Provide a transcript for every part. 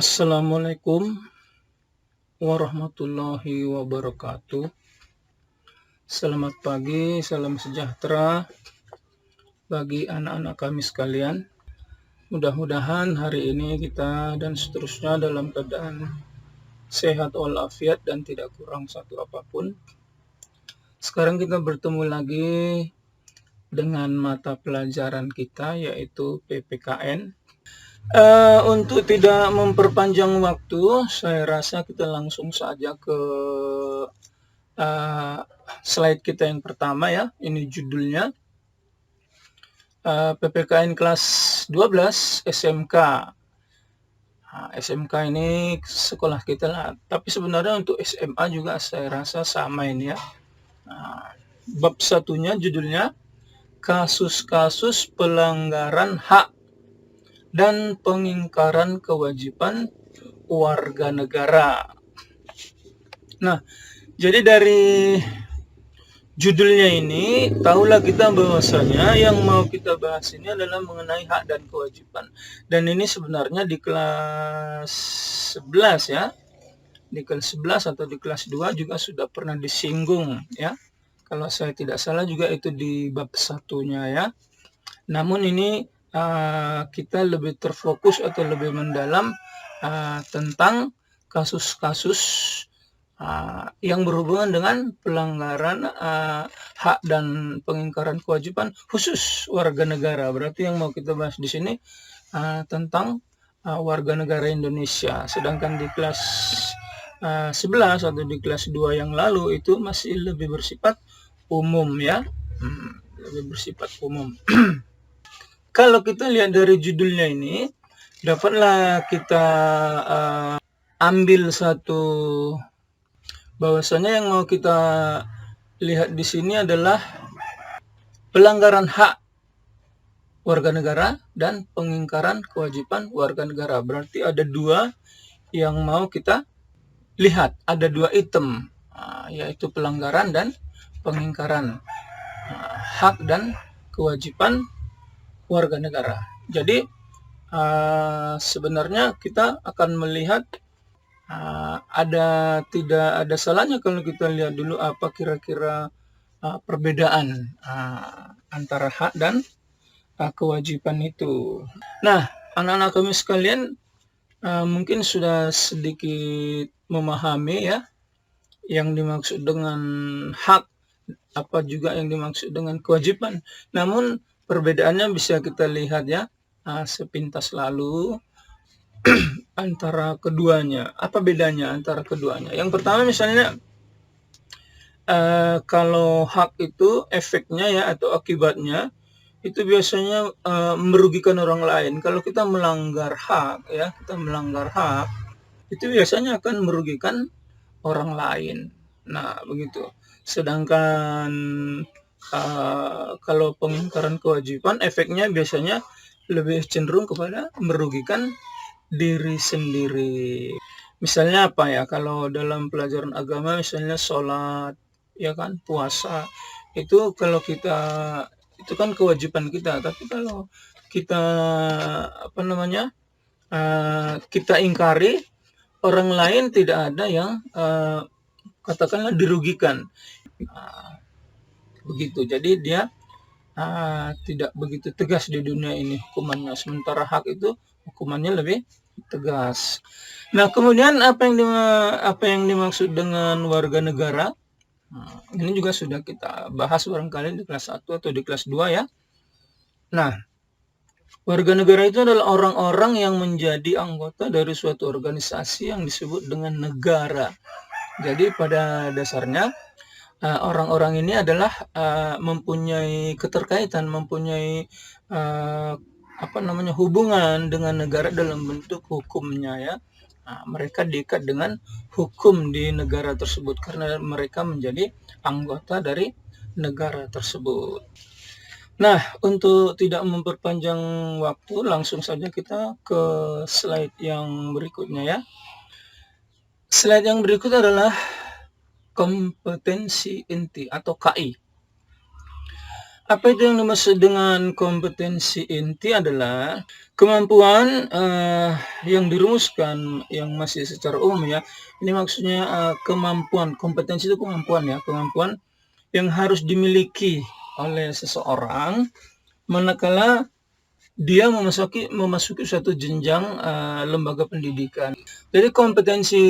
Assalamualaikum warahmatullahi wabarakatuh. Selamat pagi, salam sejahtera bagi anak-anak kami sekalian. Mudah-mudahan hari ini kita dan seterusnya dalam keadaan sehat walafiat dan tidak kurang satu apapun. Sekarang kita bertemu lagi dengan mata pelajaran kita, yaitu PPKN. Untuk tidak memperpanjang waktu, saya rasa kita langsung saja ke slide kita yang pertama ya. Ini judulnya PPKN kelas 12 SMK. SMK ini sekolah kita lah, tapi sebenarnya untuk SMA juga saya rasa sama ini ya. Bab satunya judulnya kasus-kasus pelanggaran hak dan pengingkaran kewajiban warga negara. Nah, jadi dari judulnya ini, tahulah kita bahwasanya yang mau kita bahas ini adalah mengenai hak dan kewajiban. Dan ini sebenarnya di kelas 11 ya. Di kelas 11 atau di kelas 2 juga sudah pernah disinggung ya. Kalau saya tidak salah juga itu di bab satunya ya. Namun ini kita lebih terfokus atau lebih mendalam tentang kasus-kasus yang berhubungan dengan pelanggaran hak dan pengingkaran kewajiban khusus warga negara. Berarti yang mau kita bahas di sini tentang warga negara Indonesia. Sedangkan di kelas 11 atau di kelas 2 yang lalu itu masih lebih bersifat umum ya. Lebih bersifat umum. Kalau kita lihat dari judulnya ini, dapatlah kita ambil satu bahwasanya yang mau kita lihat di sini adalah pelanggaran hak warga negara dan pengingkaran kewajiban warga negara. Berarti ada dua yang mau kita lihat, ada dua item, yaitu pelanggaran dan pengingkaran hak dan kewajiban warga negara. Jadi sebenarnya kita akan melihat tidak ada salahnya kalau kita lihat dulu apa kira-kira perbedaan antara hak dan kewajiban itu. Nah, anak-anak kami sekalian mungkin sudah sedikit memahami ya yang dimaksud dengan hak, apa juga yang dimaksud dengan kewajiban. Namun perbedaannya bisa kita lihat ya sepintas lalu antara keduanya. Apa bedanya antara keduanya? Yang pertama misalnya kalau hak itu efeknya ya atau akibatnya itu biasanya merugikan orang lain. Kalau kita melanggar hak ya, itu biasanya akan merugikan orang lain. Nah, begitu. Sedangkan kalau pengingkaran kewajiban efeknya biasanya lebih cenderung kepada merugikan diri sendiri. Misalnya apa ya, kalau dalam pelajaran agama misalnya sholat ya kan, puasa, itu kalau kita itu kan kewajiban kita, tapi kalau kita kita ingkari, orang lain tidak ada yang katakanlah dirugikan. Begitu. Jadi dia tidak begitu tegas di dunia ini hukumannya, sementara hak itu hukumannya lebih tegas. Nah, kemudian apa yang dimaksud dengan warga negara? Ini juga sudah kita bahas barangkali di kelas 1 atau di kelas 2 ya. Nah, warga negara itu adalah orang-orang yang menjadi anggota dari suatu organisasi yang disebut dengan negara. Jadi pada dasarnya orang-orang ini adalah mempunyai keterkaitan, mempunyai hubungan dengan negara dalam bentuk hukumnya ya. Mereka diikat dengan hukum di negara tersebut karena mereka menjadi anggota dari negara tersebut. Nah, untuk tidak memperpanjang waktu, langsung saja kita ke slide yang berikutnya ya. Slide yang berikut adalah kompetensi inti atau KI. Apa itu yang dimaksud dengan kompetensi inti adalah kemampuan yang dirumuskan yang masih secara umum ya. Ini maksudnya kemampuan, kompetensi itu kemampuan ya, kemampuan yang harus dimiliki oleh seseorang manakala dia memasuki suatu jenjang lembaga pendidikan. Jadi kompetensi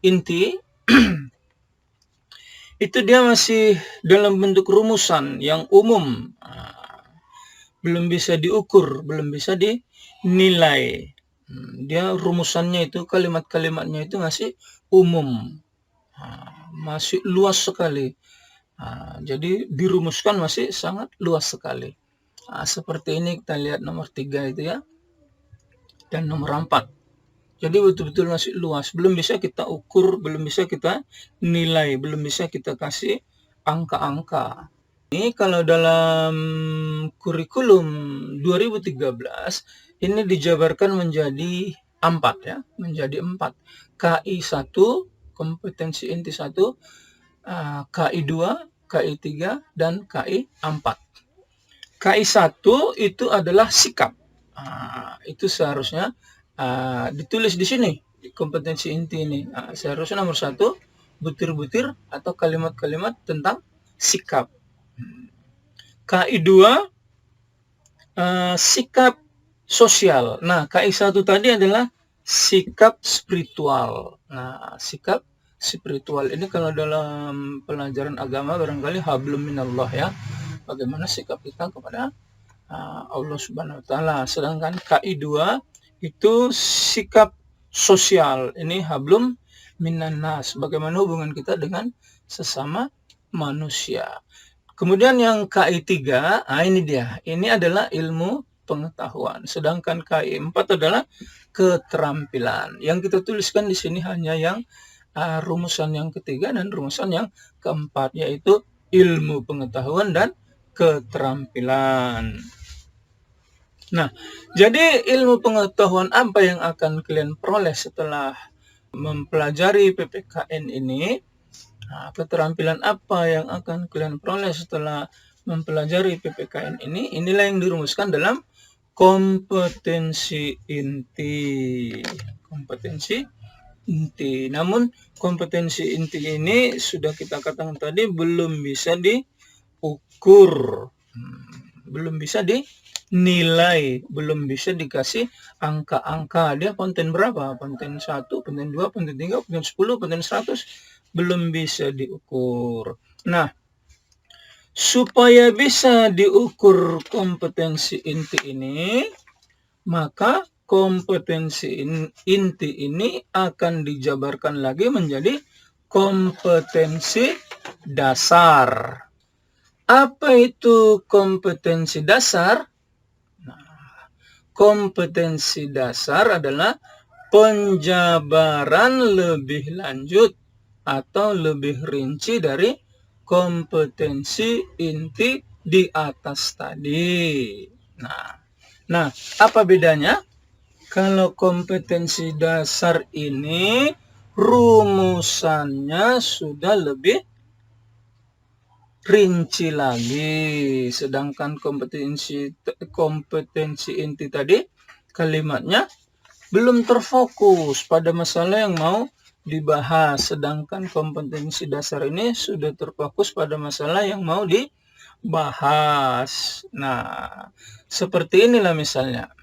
inti itu dia masih dalam bentuk rumusan yang umum, belum bisa diukur, belum bisa dinilai. Dia rumusannya itu, kalimat-kalimatnya itu masih umum, masih luas sekali. Jadi dirumuskan masih sangat luas sekali. Seperti ini kita lihat nomor 3 itu ya, dan nomor 4. Jadi betul-betul masih luas, belum bisa kita ukur, belum bisa kita nilai, belum bisa kita kasih angka-angka. Ini kalau dalam kurikulum 2013 ini dijabarkan menjadi 4 ya, menjadi 4. KI 1, kompetensi inti 1, KI 2, KI 3, dan KI 4. KI 1 itu adalah sikap. Itu seharusnya ditulis di sini, di kompetensi inti ini. Seharusnya nomor 1, butir-butir atau kalimat-kalimat tentang sikap. KI 2, sikap sosial. Nah, KI 1 tadi adalah sikap spiritual. Nah, sikap spiritual ini kalau dalam pelajaran agama barangkali hablum minallah ya. Bagaimana sikap kita kepada Allah Subhanahu wa taala. Sedangkan KI 2 itu sikap sosial. Ini hablum minannas. Bagaimana hubungan kita dengan sesama manusia. Kemudian yang KI 3, ini dia. Ini adalah ilmu pengetahuan. Sedangkan KI 4 adalah keterampilan. Yang kita tuliskan di sini hanya yang rumusan yang ketiga dan rumusan yang keempat, yaitu ilmu pengetahuan dan keterampilan. Nah, jadi ilmu pengetahuan apa yang akan kalian peroleh setelah mempelajari PPKN ini? Keterampilan apa yang akan kalian peroleh setelah mempelajari PPKN ini? Inilah yang dirumuskan dalam kompetensi inti. Kompetensi inti. Namun kompetensi inti ini sudah kita katakan tadi belum bisa diukur, belum bisa dinilai, belum bisa dikasih angka-angka. Dia konten berapa? Konten 1, konten 2, konten 3, konten 10, konten 100, belum bisa diukur. Nah, supaya bisa diukur kompetensi inti ini, maka kompetensi inti ini akan dijabarkan lagi menjadi kompetensi dasar. Apa itu kompetensi dasar? Nah, kompetensi dasar adalah penjabaran lebih lanjut atau lebih rinci dari kompetensi inti di atas tadi. Nah, apa bedanya? Kalau kompetensi dasar ini rumusannya sudah lebih rinci lagi, sedangkan kompetensi inti tadi kalimatnya belum terfokus pada masalah yang mau dibahas, sedangkan kompetensi dasar ini sudah terfokus pada masalah yang mau dibahas. Nah, seperti inilah misalnya.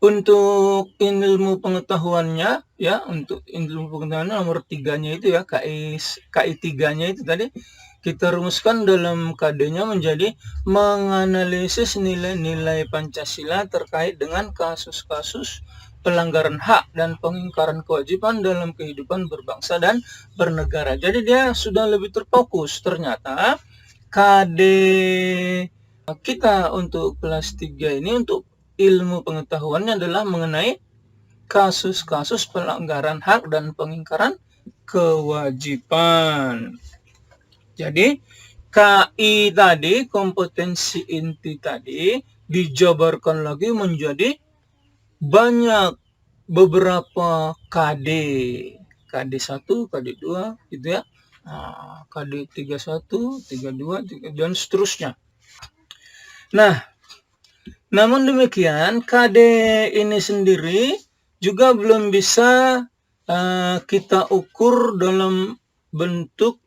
Untuk ilmu pengetahuannya ya, untuk ilmu pengetahuannya nomor 3-nya itu ya, KI 3-nya itu tadi kita rumuskan dalam KD-nya menjadi menganalisis nilai-nilai Pancasila terkait dengan kasus-kasus pelanggaran hak dan pengingkaran kewajiban dalam kehidupan berbangsa dan bernegara. Jadi dia sudah lebih terfokus. Ternyata KD kita untuk kelas 3 ini untuk ilmu pengetahuannya adalah mengenai kasus-kasus pelanggaran hak dan pengingkaran kewajiban. Jadi KI tadi, kompetensi inti tadi, dijabarkan lagi menjadi banyak beberapa KD. KD 1, KD 2 gitu ya. KD 31, 32, dan seterusnya. Nah, namun demikian KD ini sendiri juga belum bisa kita ukur dalam bentuk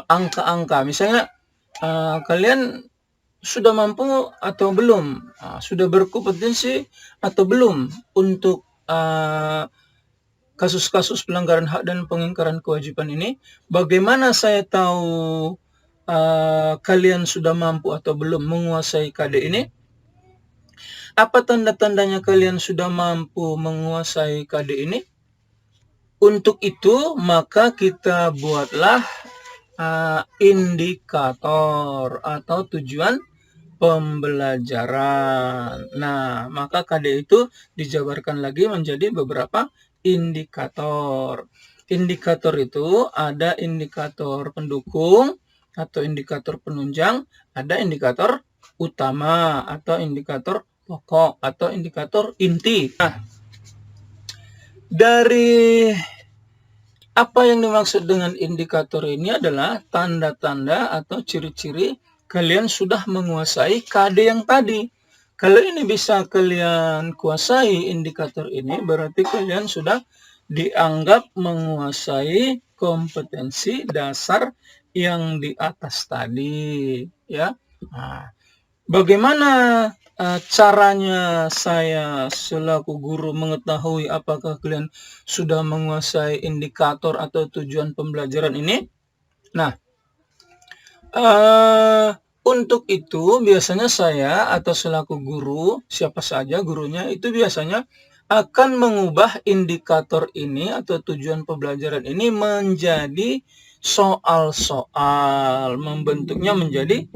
angka-angka. Misalnya kalian sudah mampu atau belum, sudah berkompetensi atau belum untuk kasus-kasus pelanggaran hak dan pengingkaran kewajiban ini. Bagaimana saya tahu kalian sudah mampu atau belum menguasai KD ini? Apa tanda-tandanya kalian sudah mampu menguasai KD ini? Untuk itu maka kita buatlah indikator atau tujuan pembelajaran. Nah, maka KD itu dijabarkan lagi menjadi beberapa indikator. Indikator itu ada indikator pendukung atau indikator penunjang, ada indikator utama atau indikator pokok atau indikator inti. Nah, dari apa yang dimaksud dengan indikator ini adalah tanda-tanda atau ciri-ciri kalian sudah menguasai KD yang tadi. Kalau ini bisa kalian kuasai indikator ini, berarti kalian sudah dianggap menguasai kompetensi dasar yang di atas tadi, ya. Nah, bagaimana caranya saya selaku guru mengetahui apakah kalian sudah menguasai indikator atau tujuan pembelajaran ini? Nah, untuk itu biasanya saya atau selaku guru, siapa saja gurunya, itu biasanya akan mengubah indikator ini atau tujuan pembelajaran ini menjadi soal-soal, membentuknya menjadi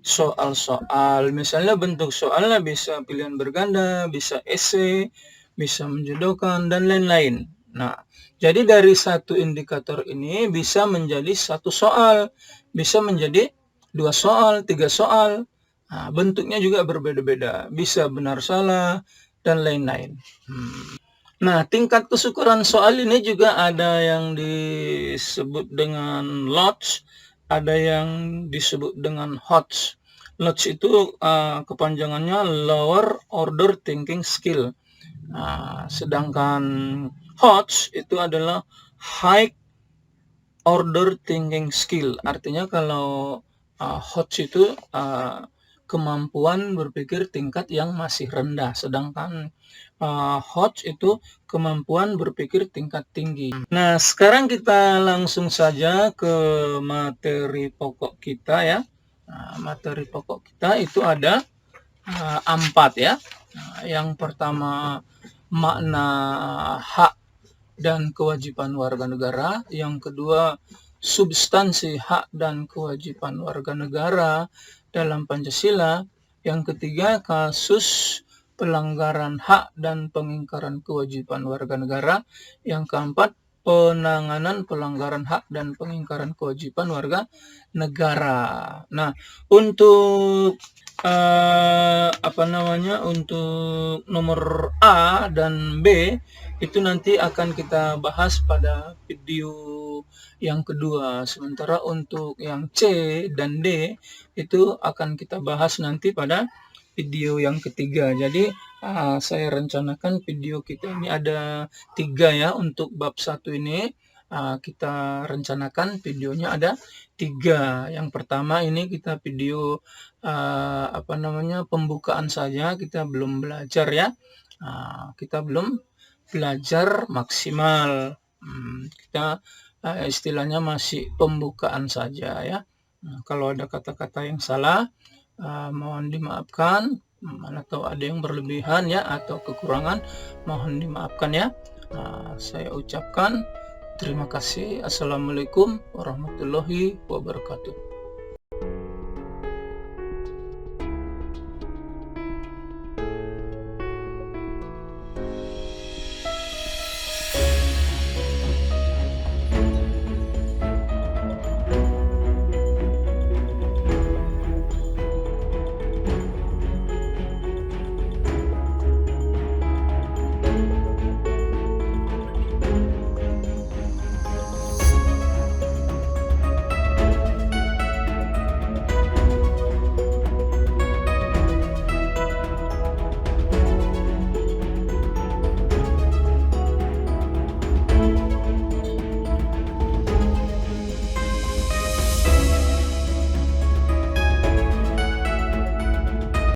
soal-soal. Misalnya bentuk soalnya bisa pilihan berganda, bisa esai, bisa menjodohkan, dan lain-lain. Nah, jadi dari satu indikator ini bisa menjadi satu soal, bisa menjadi 2 soal, 3 soal. Nah, bentuknya juga berbeda-beda, bisa benar salah, dan lain-lain. Nah, tingkat kesyukuran soal ini juga ada yang disebut dengan LOTS, ada yang disebut dengan HOTS. LOTS itu kepanjangannya Lower Order Thinking Skill. Sedangkan HOTS itu adalah High Order Thinking Skill. Artinya kalau HOTS itu kemampuan berpikir tingkat yang masih rendah, sedangkan HOTS itu kemampuan berpikir tingkat tinggi. Nah, sekarang kita langsung saja ke materi pokok kita ya. Materi pokok kita itu ada 4 ya. Yang pertama makna hak dan kewajiban warga negara. Yang kedua substansi hak dan kewajiban warga negara dalam Pancasila. Yang ketiga kasus pelanggaran hak dan pengingkaran kewajiban warga negara. Yang keempat penanganan pelanggaran hak dan pengingkaran kewajiban warga negara. Nah, untuk untuk nomor A dan B itu nanti akan kita bahas pada video yang kedua. Sementara untuk yang C dan D itu akan kita bahas nanti pada video yang ketiga. Jadi saya rencanakan video kita ini ada 3 ya. Untuk bab 1 ini kita rencanakan videonya ada 3. Yang pertama ini kita video pembukaan saja, kita belum belajar ya. Kita belum belajar maksimal. Kita istilahnya masih pembukaan saja ya. Kalau ada kata-kata yang salah mohon dimaafkan, atau ada yang berlebihan ya atau kekurangan mohon dimaafkan ya. Saya ucapkan terima kasih. Assalamualaikum warahmatullahi wabarakatuh.